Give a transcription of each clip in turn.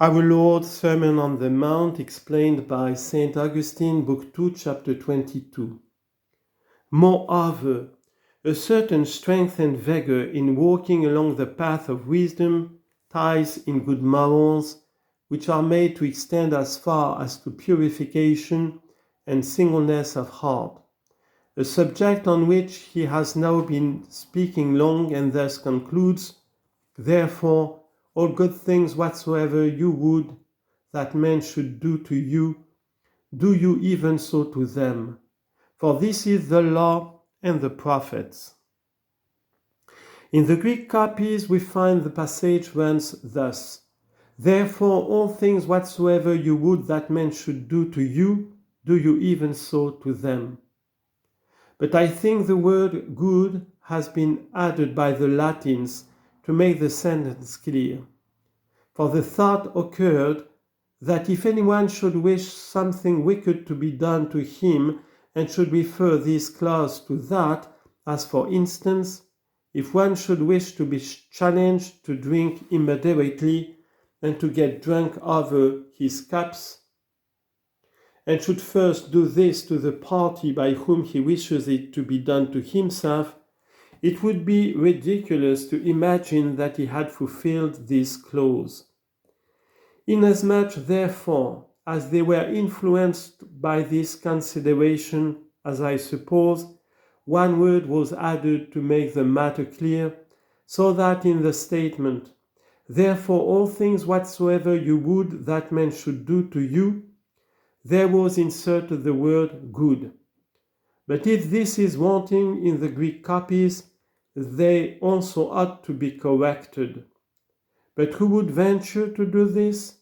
Our Lord's Sermon on the Mount explained by Saint Augustine, Book 2, Chapter 22. Moreover, a certain strength and vigor in walking along the path of wisdom, ties in good morals, which are made to extend as far as to purification and singleness of heart, a subject on which he has now been speaking long, and thus concludes, Therefore, all good things whatsoever you would that men should do to you, do you even so to them. For this is the law and the prophets. In the Greek copies we find the passage runs thus, Therefore all things whatsoever you would that men should do to you, do you even so to them. But I think the word good has been added by the Latins to make the sentence clear. For the thought occurred that if anyone should wish something wicked to be done to him and should refer this clause to that, as for instance, if one should wish to be challenged to drink immoderately and to get drunk over his cups, and should first do this to the party by whom he wishes it to be done to himself, it would be ridiculous to imagine that he had fulfilled this clause. Inasmuch, therefore, as they were influenced by this consideration, as I suppose, one word was added to make the matter clear, so that in the statement, Therefore all things whatsoever you would that men should do to you, there was inserted the word good. But if this is wanting in the Greek copies, they also ought to be corrected. But who would venture to do this?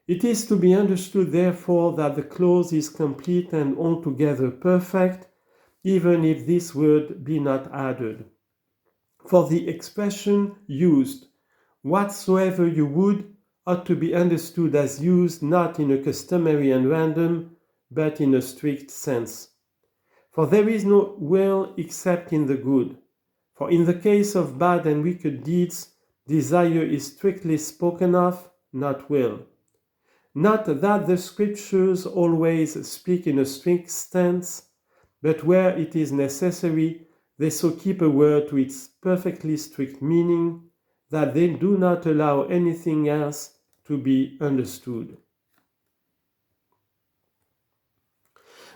It is to be understood, therefore, that the clause is complete and altogether perfect, even if this word be not added. For the expression used, whatsoever you would, ought to be understood as used not in a customary and random, but in a strict sense. For there is no will except in the good. For in the case of bad and wicked deeds, desire is strictly spoken of, not will. Not that the Scriptures always speak in a strict sense, but where it is necessary, they so keep a word to its perfectly strict meaning, that they do not allow anything else to be understood.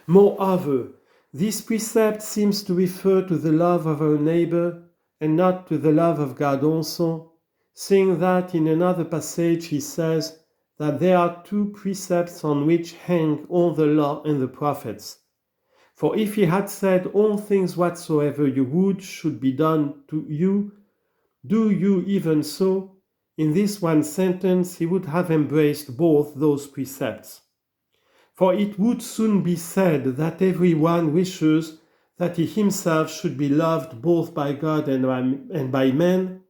Moreover, this precept seems to refer to the love of our neighbor and not to the love of God also, seeing that in another passage he says that there are two precepts on which hang all the law and the prophets. For if he had said all things whatsoever you would should be done to you, do you even so, in this one sentence he would have embraced both those precepts. For it would soon be said that every one wishes that he himself should be loved both by God and by men,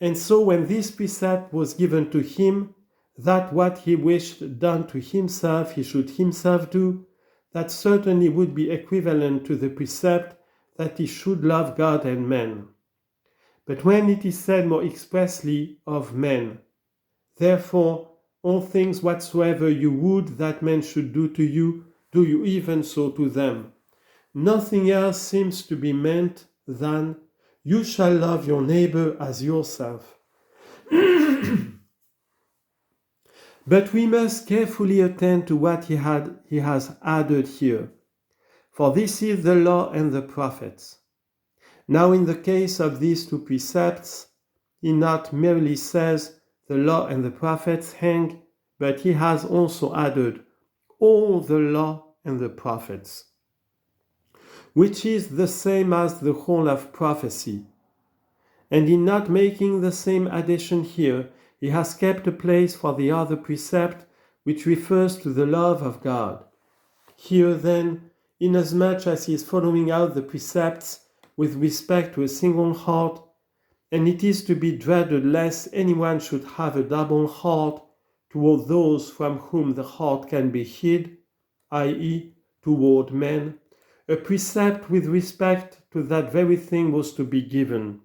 and so when this precept was given to him, that what he wished done to himself he should himself do, that certainly would be equivalent to the precept that he should love God and men. But when it is said more expressly of men, Therefore all things whatsoever you would that men should do to you, do you even so to them. Nothing else seems to be meant than, you shall love your neighbor as yourself. But we must carefully attend to what he has added here. For this is the law and the prophets. Now in the case of these two precepts, he not merely says the law and the prophets hang, but he has also added all the law and the prophets, which is the same as the whole of prophecy. And in not making the same addition here, he has kept a place for the other precept, which refers to the love of God. Here then, inasmuch as he is following out the precepts with respect to a single heart, and it is to be dreaded lest anyone should have a double heart toward those from whom the heart can be hid, i.e., toward men, a precept with respect to that very thing was to be given.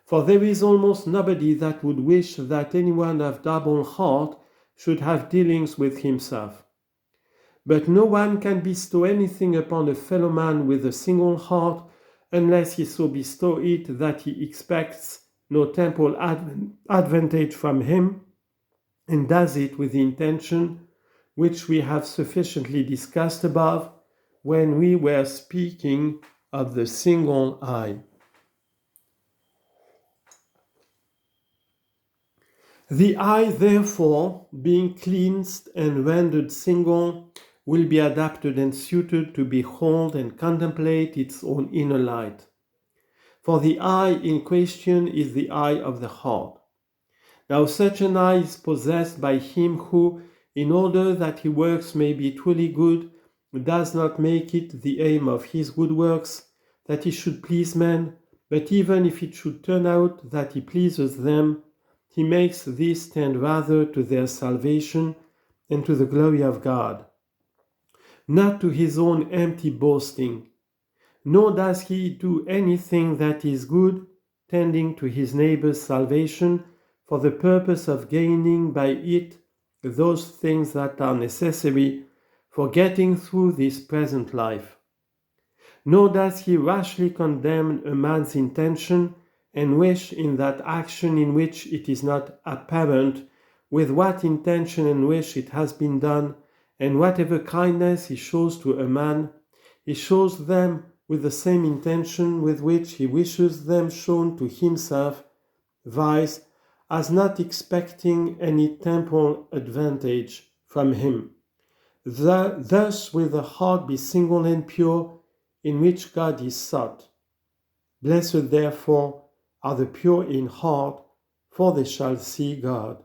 For there is almost nobody that would wish that anyone of double heart should have dealings with himself. But no one can bestow anything upon a fellow man with a single heart unless he so bestow it that he expects no temporal advantage from him, and does it with the intention which we have sufficiently discussed above when we were speaking of the single eye. The eye, therefore, being cleansed and rendered single, will be adapted and suited to behold and contemplate its own inner light. For the eye in question is the eye of the heart. Now such an eye is possessed by him who, in order that his works may be truly good, does not make it the aim of his good works that he should please men, but even if it should turn out that he pleases them, he makes this tend rather to their salvation and to the glory of God, not to his own empty boasting. Nor does he do anything that is good, tending to his neighbor's salvation, for the purpose of gaining by it those things that are necessary for getting through this present life. Nor does he rashly condemn a man's intention and wish in that action in which it is not apparent with what intention and wish it has been done, and whatever kindness he shows to a man, he shows them with the same intention with which he wishes them shown to himself, vice, as not expecting any temporal advantage from him. Thus will the heart be single and pure, in which God is sought. Blessed therefore are the pure in heart, for they shall see God.